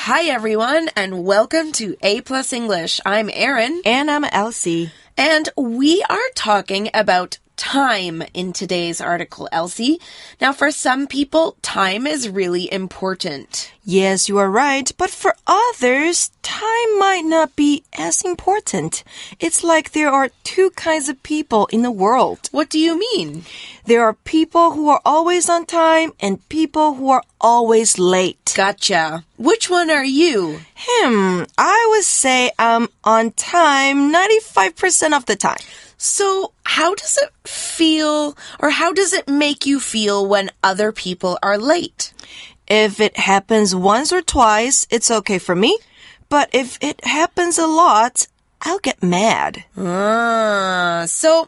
Hi everyone, and welcome to A+ English. I'm Erin. And I'm Elsie. And we are talking about time in today's article, Elsie. Now, for some people, time is really important. Yes, you are right. But for others, time might not be as important. It's like there are two kinds of people in the world. What do you mean? There are people who are always on time and people who are always late. Gotcha. Which one are you? I would say I'm on time 95% of the time. So, how does it feel, or how does it make you feel when other people are late? If it happens once or twice, it's okay for me. But if it happens a lot, I'll get mad. So,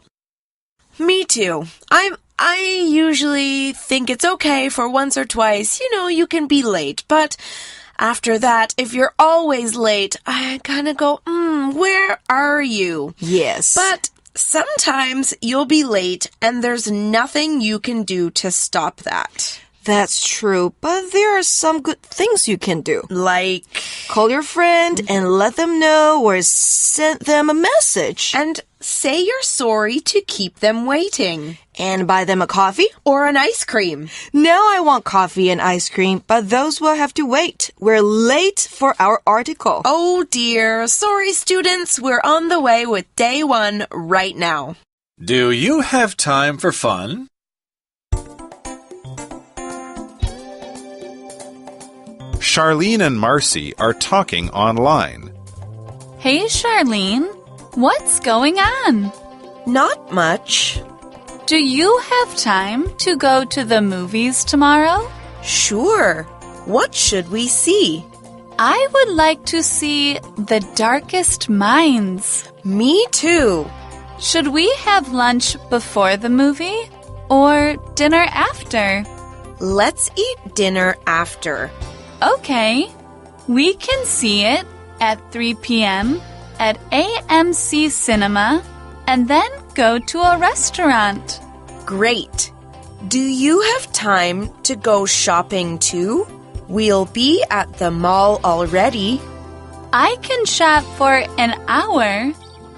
me too. I usually think it's okay for once or twice. You can be late. But after that, if you're always late, I kind of go, where are you? Yes. But sometimes you'll be late and there's nothing you can do to stop that. That's true, but there are some good things you can do. Like call your friend and let them know or send them a message. And say you're sorry to keep them waiting. And buy them a coffee? Or an ice cream. Now I want coffee and ice cream, but those will have to wait. We're late for our article. Oh dear. Sorry, students. We're on the way with day 1 right now. Do you have time for fun? Charlene and Marcy are talking online. Hey, Charlene. What's going on? Not much. Do you have time to go to the movies tomorrow? Sure. What should we see? I would like to see The Darkest Minds. Me too. Should we have lunch before the movie or dinner after? Let's eat dinner after. Okay. We can see it at 3 p.m. at AMC Cinema and then go to a restaurant. Great. Do you have time to go shopping too? We'll be at the mall already. I can shop for an hour,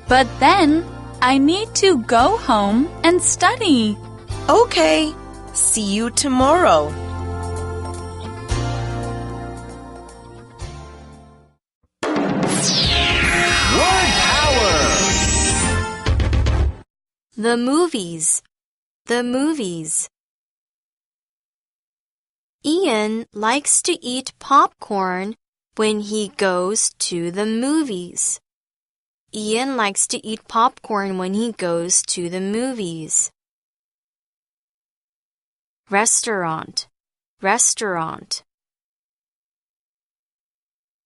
but then I need to go home and study. Okay. See you tomorrow. The movies. The movies. Ian likes to eat popcorn when he goes to the movies. Ian likes to eat popcorn when he goes to the movies. Restaurant. Restaurant.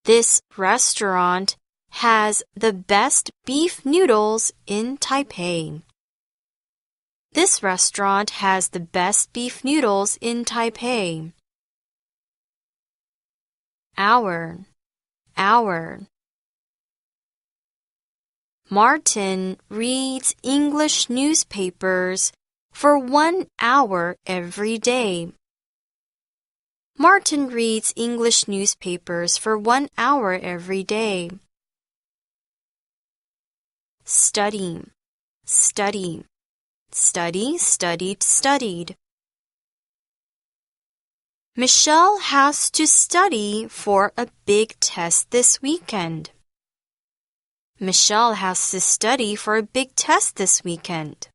This restaurant has the best beef noodles in Taipei. This restaurant has the best beef noodles in Taipei. Hour. Hour. Martin reads English newspapers for 1 hour every day. Martin reads English newspapers for 1 hour every day. Study. Study. Study, studied, studied. Michelle has to study for a big test this weekend. Michelle has to study for a big test this weekend.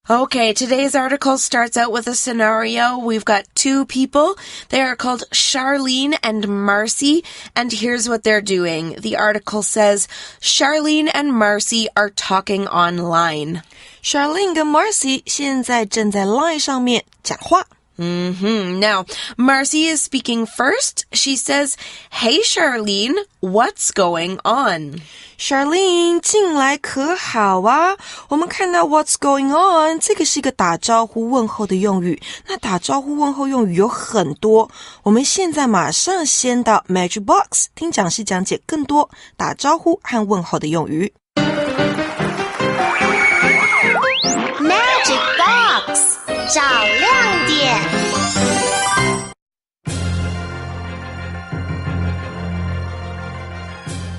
Okay, today's article starts out with a scenario. We've got 2 people. They are called Charlene and Marcy, and here's what they're doing. The article says, Charlene and Marcy are talking online. Charlene 跟 Marcy 现在正在 Line 上面讲话。Now, Marcy is speaking first. She says, Hey, Charlene, what's going on? Charlene, 进来可好啊？我们看到 What's going on 这个是一个打招呼问候的用语。那打招呼问候用语有很多。我们现在马上先到 Magic Box 听讲师讲解更多打招呼和问候的用语。Magic Box 找亮点。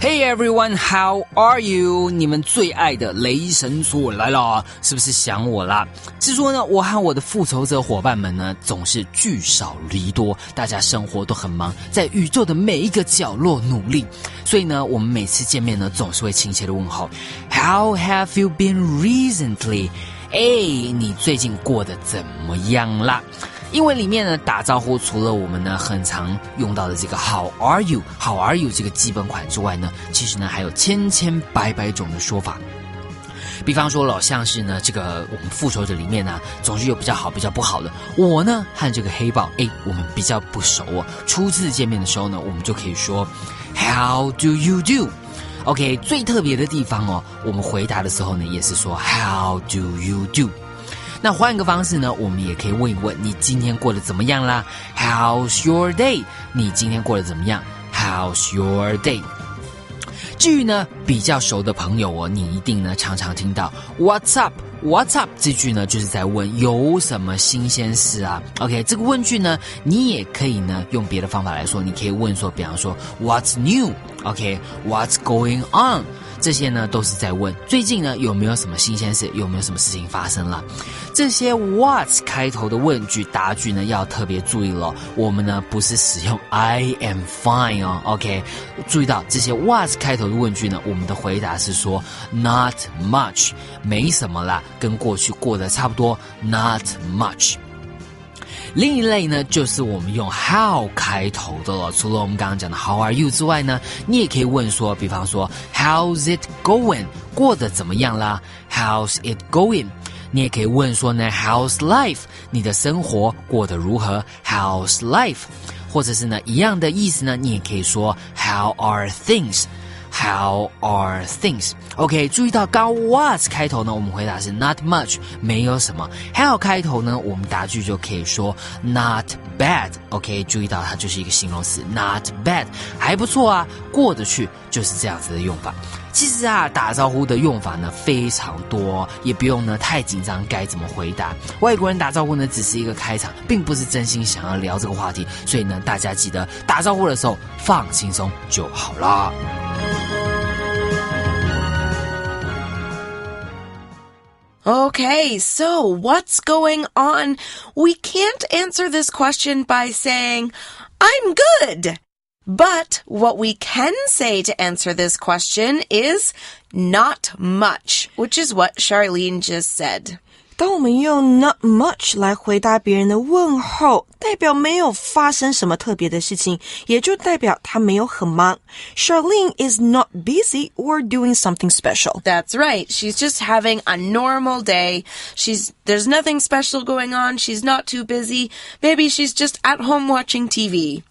Hey everyone, how are you? 你们最爱的雷神索来了，是不是想我啦？是说呢，我和我的复仇者伙伴们呢，总是聚少离多，大家生活都很忙，在宇宙的每一个角落努力，所以呢，我们每次见面呢，总是会亲切的问候 How have you been recently? 你最近过得怎么样啦？英文里面呢，打招呼除了我们呢很常用到的这个 How are you 这个基本款之外呢，其实呢还有千千百百种的说法。比方说了，像是呢这个我们复仇者里面呢，总是有比较好比较不好的。我呢和这个黑豹我们比较不熟哦，初次见面的时候呢，我们就可以说 How do you do? OK， 最特别的地方哦，我们回答的时候呢，也是说 How do you do?那换一个方式呢，我们也可以问一问你今天过得怎么样啦 How's your day? 你今天过得怎么样 How's your day? 至于呢比较熟的朋友哦，你一定呢常常听到 What's up? What's up? 这句呢就是在问有什么新鲜事啊 OK， 这个问句呢你也可以呢用别的方法来说，你可以问说比方说 What's new? OK, What's going on?这些呢都是在问最近呢有没有什么新鲜事，有没有什么事情发生了。这些 what 开头的问句答句呢要特别注意了，我们呢不是使用 I am fine 哦 OK， 注意到这些 what 开头的问句呢，我们的回答是说 not much， 没什么啦，跟过去过得差不多 not much。另一类呢，就是我们用 how 开头的了。除了我们刚刚讲的 how are you 之外呢，你也可以问说，比方说 how's it going? 过得怎么样啦 How's it going? 你也可以问说呢 how's life? 你的生活过得如何 How's life? 或者是呢一样的意思呢，你也可以说 how are things?How are things? OK， 注意到刚 what 开头呢，我们回答是 not much， 没有什么。how 开头呢，我们答句就可以说 not bad。OK， 注意到它就是一个形容词 not bad， 还不错啊，过得去，就是这样子的用法。其实啊，打招呼的用法呢非常多，也不用呢太紧张该怎么回答。外国人打招呼呢只是一个开场，并不是真心想要聊这个话题，所以呢大家记得打招呼的时候放轻松就好了。Okay, so what's going on? We can't answer this question by saying, I'm good. But what we can say to answer this question is not much, which is what Charlene just said. 当我们用 not much 来回答别人的问候，代表没有发生什么特别的事情，也就代表他没有很忙。Charlene is not busy or doing something special. That's right. She's just having a normal day. There's nothing special going on. She's not too busy. Maybe she's just at home watching TV.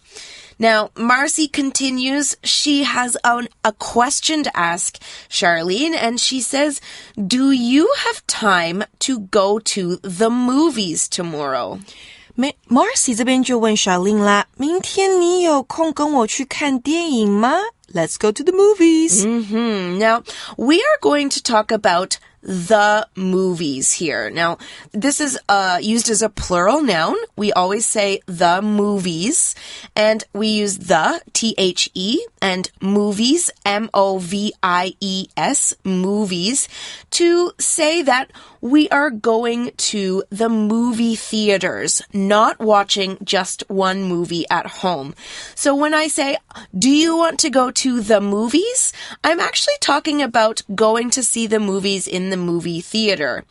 Now, Marcy continues. She has a question to ask Charlene, and she says, do you have time to go to the movies tomorrow? Marcy 这边就问 Charlene 啦，明天你有空跟我去看电影吗？ Let's go to the movies. Now, we are going to talk about the movies here. Now, this is used as a plural noun. We always say the movies, and we use the, T-H-E, and movies, M-O-V-I-E-S, movies, to say that we are going to the movie theaters, not watching just one movie at home. So when I say, do you want to go to the movies? I'm actually talking about going to see the movies in the movie theater.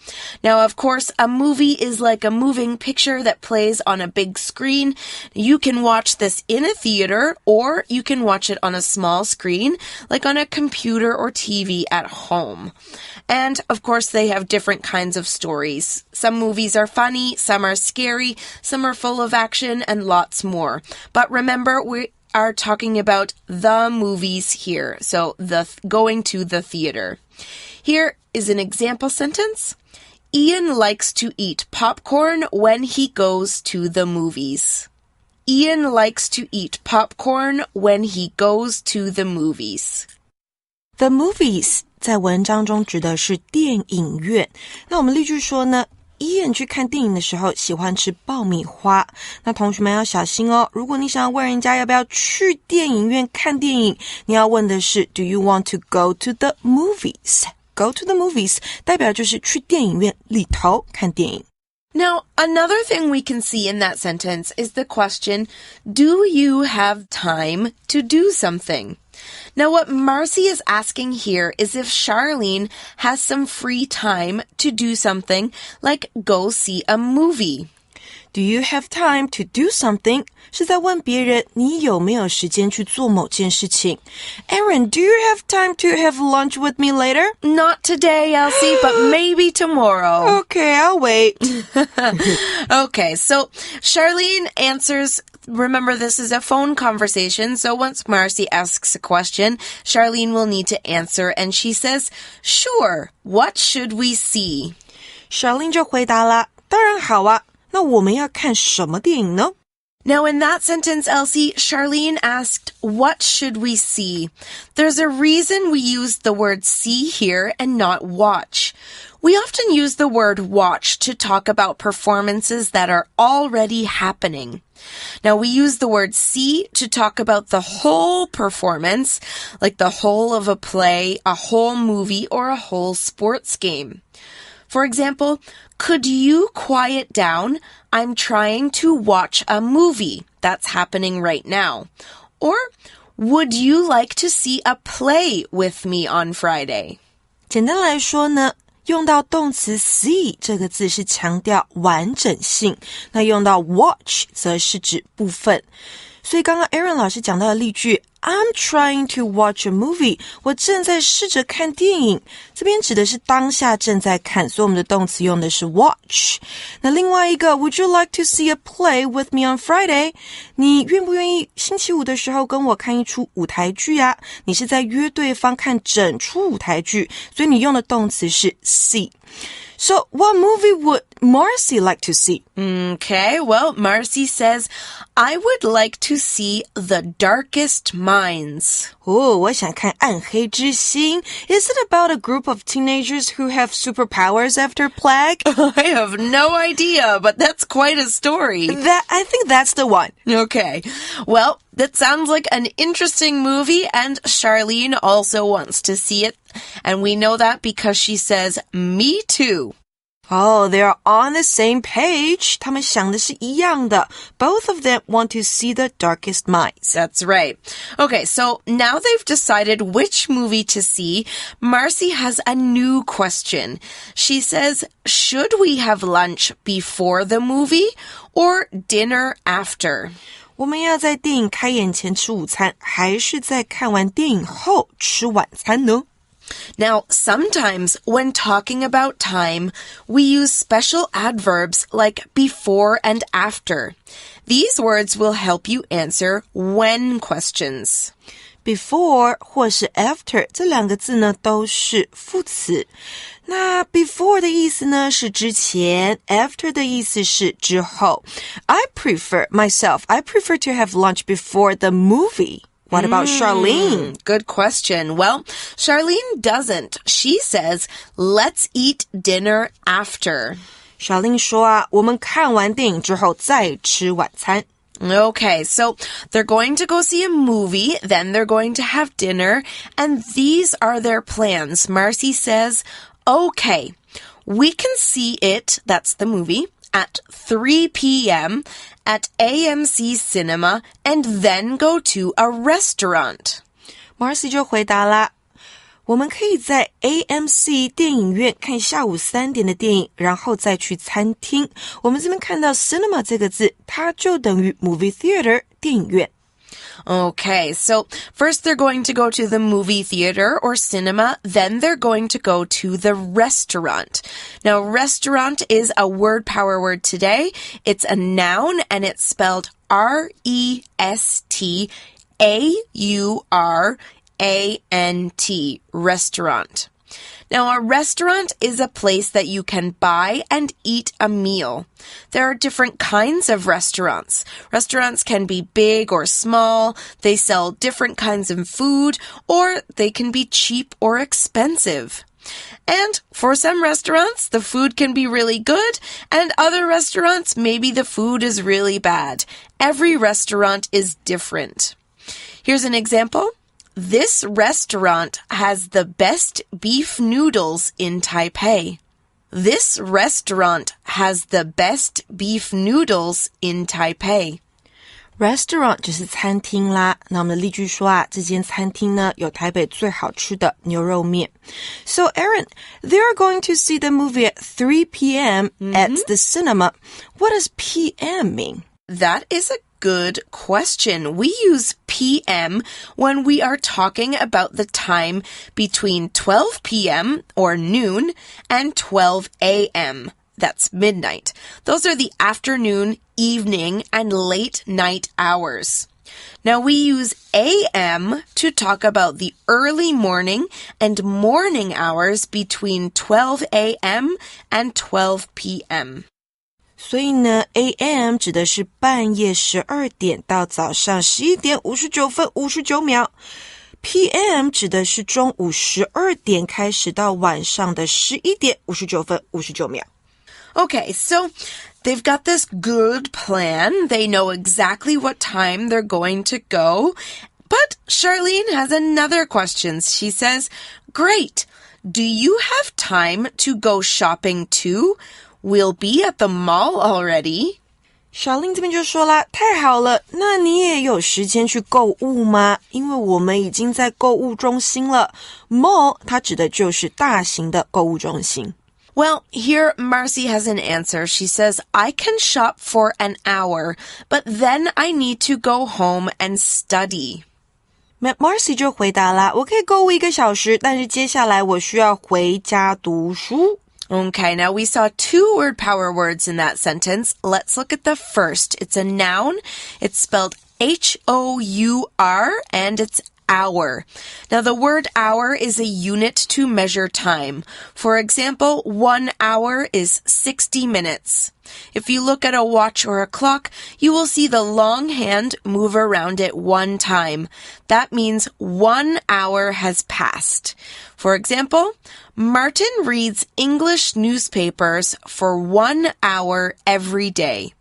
Now, of course, a movie is like a moving picture that plays on a big screen. You can watch this in a theater, or you can watch it on a small screen, like on a computer or TV at home. And, of course, they have different kinds of stories. Some movies are funny, some are scary, some are full of action, and lots more. But remember, we are talking about the movies here, so going to the theater. Here is an example sentence. Ian likes to eat popcorn when he goes to the movies. Ian likes to eat popcorn when he goes to the movies. The movies 在文章中指的是电影院。那我们例句说呢 Ian 去看电影的时候喜欢吃爆米花。那同学们要小心哦，如果你想要问人家要不要去电影院看电影，你要问的是 Do you want to go to the movies? Go to the movies 代表就是去电影院里头看电影。Now, another thing we can see in that sentence is the question, do you have time to do something? Now, what Marcy is asking here is if Charlene has some free time to do something, like go see a movie. Do you have time to do something? 是在问别人你有没有时间去做某件事情。Aaron, do you have time to have lunch with me later? Not today, Elsie, but maybe tomorrow. Okay, I'll wait. Okay, so Charlene answers. Remember, this is a phone conversation, so once Marcy asks a question, Charlene will need to answer, and she says, Sure, what should we see? Charlene 就回答啦，当然好啊，那我们要看什么电影呢？ Now, in that sentence, Elsie, Charlene asked, what should we see? There's a reason we use the word see here and not watch. We often use the word watch to talk about performances that are already happening. Now, we use the word see to talk about the whole performance, like the whole of a play, a whole movie, or a whole sports game. For example, could you quiet down? I'm trying to watch a movie that's happening right now. Or, would you like to see a play with me on Friday? 简单来说呢，用到动词 see 这个字是强调完整性，那用到 watch 则是指部分。所以刚刚 Aaron 老师讲到的例句 I'm trying to watch a movie 我正在试着看电影，这边指的是当下正在看，所以我们的动词用的是 watch。 那另外一个 Would you like to see a play with me on Friday? 你愿不愿意星期五的时候跟我看一出舞台剧啊？你是在约对方看整出舞台剧，所以你用的动词是 see。So, what movie would Marcy like to see? Okay, well, Marcy says, I would like to see The Darkest Minds. 我想看暗黑之心。Is it about a group of teenagers who have superpowers after plague? I have no idea, but that's quite a story. I think that's the one. Okay, well, that sounds like an interesting movie, and Charlene also wants to see it. And we know that because she says, me too. Oh, they are on the same page. 他们想的是一样的。Both of them want to see The Darkest Minds. That's right. Okay, so now they've decided which movie to see. Marcy has a new question. She says, should we have lunch before the movie or dinner after? 我们要在电影开演前吃午餐，还是在看完电影后吃晚餐呢？ Now, sometimes when talking about time, we use special adverbs like before and after. These words will help you answer when questions. Before 或是 after 这两个字呢都是副词。那 before 的意思呢是之前， after 的意思是之后。I prefer to have lunch before the movie.What about Charlene? Good question. Well, Charlene doesn't. She says, let's eat dinner after. Charlene 说啊，我们看完电影之后再吃晚餐。Okay, so they're going to go see a movie, then they're going to have dinner, and these are their plans. Marcy says, okay, we can see it, that's the movie, at 3 p.m. at AMC Cinema and then go to a restaurant. Marcy 就回答啦，我们可以在 AMC 电影院看下午3点的电影，然后再去餐厅。我们这边看到 cinema 这个字，它就等于 movie theater 电影院。Okay, so first they're going to go to the movie theater or cinema, then they're going to go to the restaurant. Now, restaurant is a word power word today. It's a noun and it's spelled R-E-S-T-A-U-R-A-N-T, restaurant. Now, a restaurant is a place that you can buy and eat a meal. There are different kinds of restaurants. Restaurants can be big or small. They sell different kinds of food, or they can be cheap or expensive. And for some restaurants, the food can be really good, and other restaurants, maybe the food is really bad. Every restaurant is different. Here's an example. This restaurant has the best beef noodles in Taipei. This restaurant has the best beef noodles in Taipei.Restaurant 就是餐厅啦，那我们的例句说啊，这间餐厅呢有台北最好吃的牛肉面。So Aaron, they are going to see the movie at 3 p.m. at the cinema. What does p.m. mean? That is a good question. We use p.m. when we are talking about the time between 12 p.m. or noon and 12 a.m.That's midnight. Those are the afternoon, evening, and late night hours. Now we use AM to talk about the early morning and morning hours between 12 a.m. and 12 p.m. 所以呢 AM 指的是半夜12点到早上11点59分59秒。PM 指的是中午12点开始到晚上的11点59分59秒。Okay, so they've got this good plan. They know exactly what time they're going to go. But Charlene has another question. She says, Great. Do you have time to go shopping too? We'll be at the mall already. Charlene 这边就说啦，太好了，那你也有时间去购物吗？因为我们已经在购物中心了。Mall 它指的就是大型的购物中心。Well, here Marcy has an answer. She says, I can shop for an hour, but then I need to go home and study. Marcy 就回答啦，我可以购物1个小时，但是接下来我需要回家读书。Okay, now we saw 2 word power words in that sentence. Let's look at the first. It's a noun. It's spelled H-O-U-R, and it's hour. Now, the word hour is a unit to measure time. For example, 1 hour is 60 minutes. If you look at a watch or a clock, you will see the long hand move around it 1 time. That means 1 hour has passed. For example, Martin reads English newspapers for 1 hour every day.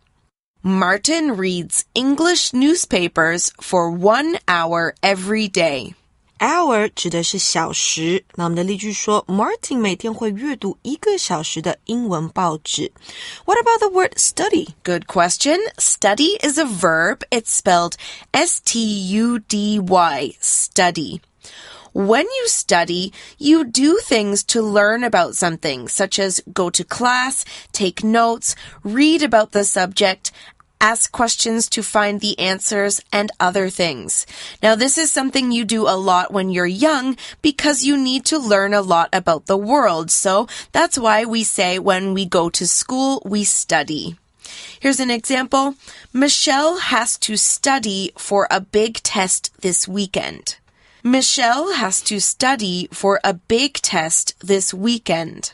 Martin reads English newspapers for 1 hour every day. Hour 指的是小时，那我们的例句说 Martin 每天会阅读1个小时的英文报纸。What about the word study? Good question. Study is a verb. It's spelled S-T-U-D-Y, study. When you study, you do things to learn about something, such as go to class, take notes, read about the subject, ask questions to find the answers, and other things. Now, this is something you do a lot when you're young because you need to learn a lot about the world. So that's why we say when we go to school, we study. Here's an example. Michelle has to study for a big test this weekend. Michelle has to study for a big test this weekend.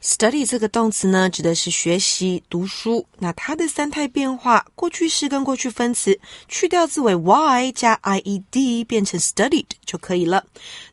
Study 这个动词呢，指的是学习、读书。那它的3态变化，过去式跟过去分词，去掉字尾 y 加 ied 变成 studied 就可以了。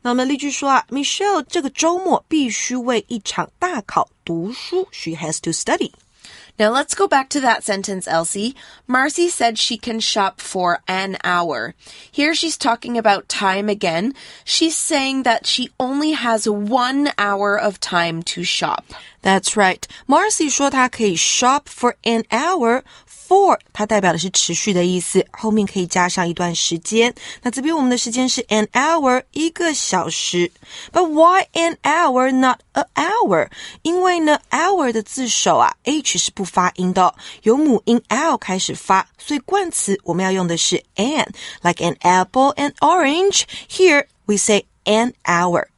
那我们例句说啊 ，Michelle 这个周末必须为一场大考读书。She has to study.Now let's go back to that sentence, Elsie. Marcy said she can shop for an hour. Here she's talking about time again. She's saying that she only has 1 hour of time to shop. That's right. Marcy 说她可以 shop for an hour.For 它代表的是持续的意思，后面可以加上一段时间。那这边我们的时间是 an hour 1个小时。But why an hour, not a hour? 因为呢 hour 的字首啊 H 是不发音的，由母音 L 开始发，所以冠词我们要用的是 an, like an apple, an orange. Here we say an hour.Good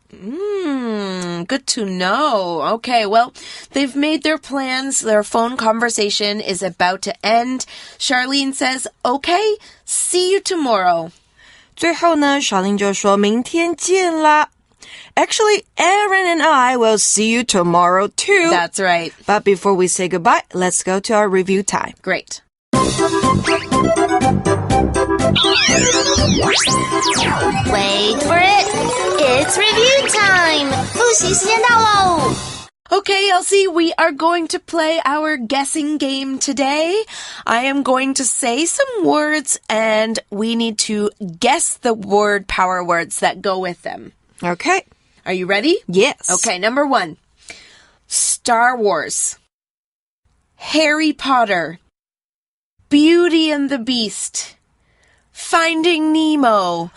to know. Okay, well, they've made their plans. Their phone conversation is about to end. Charlene says, okay, see you tomorrow. 最后呢 Charlene 就說明天見啦。Actually, Aaron and I will see you tomorrow too. That's right. But before we say goodbye, let's go to our review time. Great. Wait for it. It's review time. 复习时间到喽。Okay, Elsie, we are going to play our guessing game today. I am going to say some words and we need to guess the word power words that go with them. Okay. Are you ready? Yes. Okay, number 1. Star Wars. Harry Potter. Beauty and the Beast. Finding Nemo.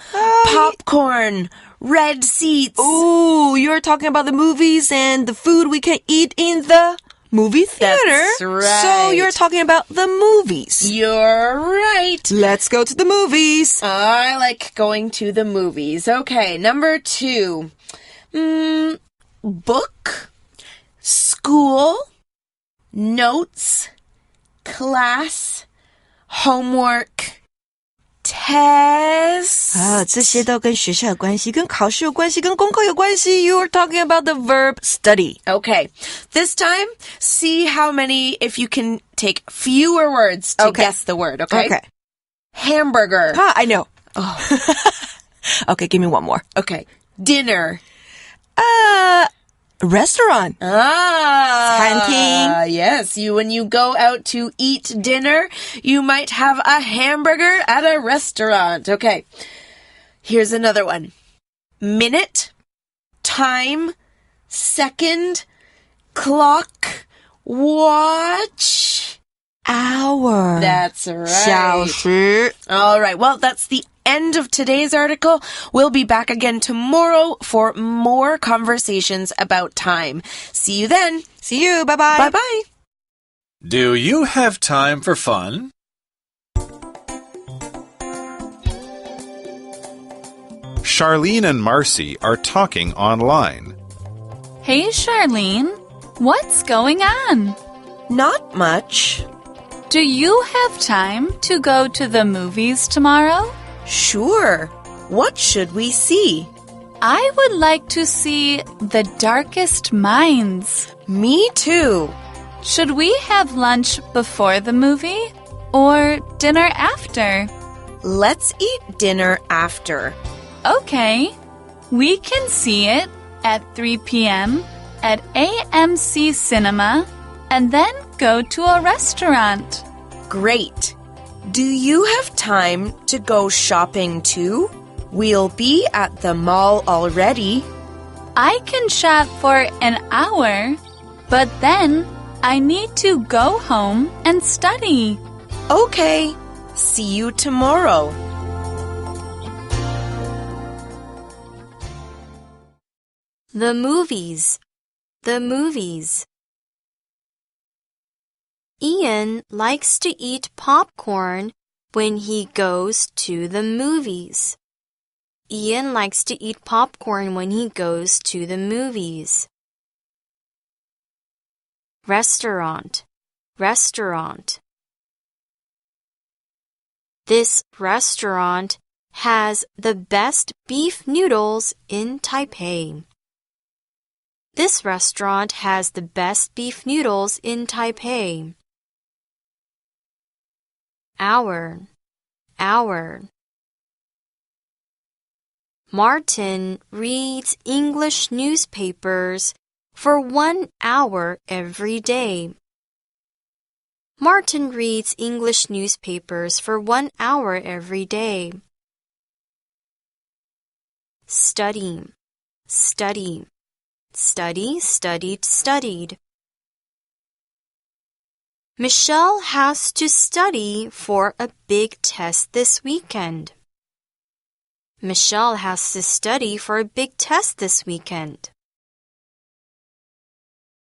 Popcorn. Red seats. Ooh, you're talking about the movies and the food we can eat in the movie theater. That's right. So you're talking about the movies. You're right. Let's go to the movies. I like going to the movies. Okay, number 2. Book, school, notes, class, homework, test. 这些都跟学校有关系，跟考试有关系，跟功课有关系。You're talking about the verb study. Okay, this time, see how many, if you can take fewer words to guess the word, okay? Hamburger. I know. Oh. Okay, give me one more. Okay, dinner. Restaurant. 餐厅. Yes, when you go out to eat dinner, you might have a hamburger at a restaurant. Okay, here's another one. Minute, time, second, clock, watch, hour. That's right. 小时. All right, well, that's the end of today's article. We'll be back again tomorrow for more conversations about time. See you then. See you. Bye-bye. Bye-bye. Do you have time for fun? Charlene and Marcy are talking online. Hey, Charlene. What's going on? Not much. Do you have time to go to the movies tomorrow? Sure. What should we see? I would like to see The Darkest Minds. Me too. Should we have lunch before the movie or dinner after? Let's eat dinner after. Okay. We can see it at 3 p.m. at AMC Cinema and then go to a restaurant. Great. Do you have time to go shopping too? We'll be at the mall already. I can shop for an hour, but then I need to go home and study. Okay. See you tomorrow. The movies. The movies. Ian likes to eat popcorn when he goes to the movies. Ian likes to eat popcorn when he goes to the movies. Restaurant. Restaurant. This restaurant has the best beef noodles in Taipei. This restaurant has the best beef noodles in Taipei. Hour. Hour. Martin reads English newspapers for 1 hour every day. Martin reads English newspapers for 1 hour every day. Study. Study. Study, studied, studied. Michelle has to study for a big test this weekend. Michelle has to study for a big test this weekend.